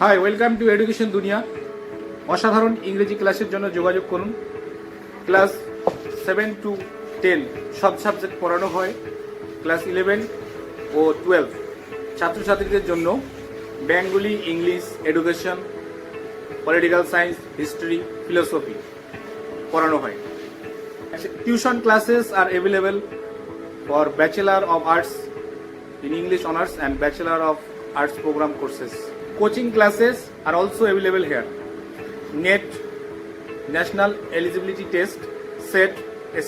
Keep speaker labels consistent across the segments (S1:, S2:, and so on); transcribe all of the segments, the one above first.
S1: High, welcome to education দুনিয়া। অসাধারণ ইংরেজি ক্লাসের জন্য যোগাযোগ করুন। ক্লাস 7 to 10 সব সাবজেক্ট পড়ানো হয়। ক্লাস 11 ও 12 ছাত্রছাত্রীদের জন্য Bengali, English, education, political science, history, philosophy পড়ানো হয়। Tuition classes are available for Bachelor of Arts in English Honours and Bachelor of Arts program courses. Coaching classes are also available here. NET, National Eligibility Test, SET,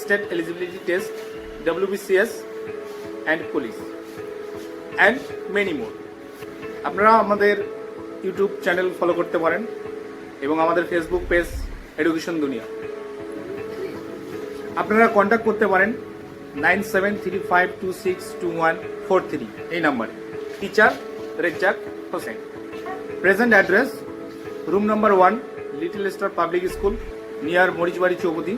S1: State Eligibility Test, WBCS and Police and many more. আপনারা আমাদের YouTube channel follow করতে পারেন এবং আমাদের Facebook page education দুনিয়া। আপনারা contact করতে পারেন 9735262143 এই নাম্বারে। Teacher Rezzak Hossain. Present address room number 1, little star public school, near মরিচবাড়ি চৌপতি,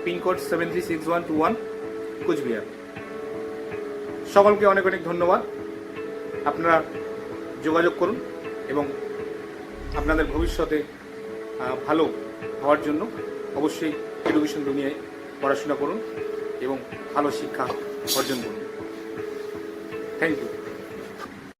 S1: পিনকোড 736121, কুচবিহার। সকলকে অনেক অনেক ধন্যবাদ। আপনারা যোগাযোগ করুন এবং আপনাদের ভবিষ্যতে ভালো হওয়ার জন্য অবশ্যই এডুকেশন দুনিয়ায় পড়াশোনা করুন এবং ভালো শিক্ষা অর্জন করুন। Thank you.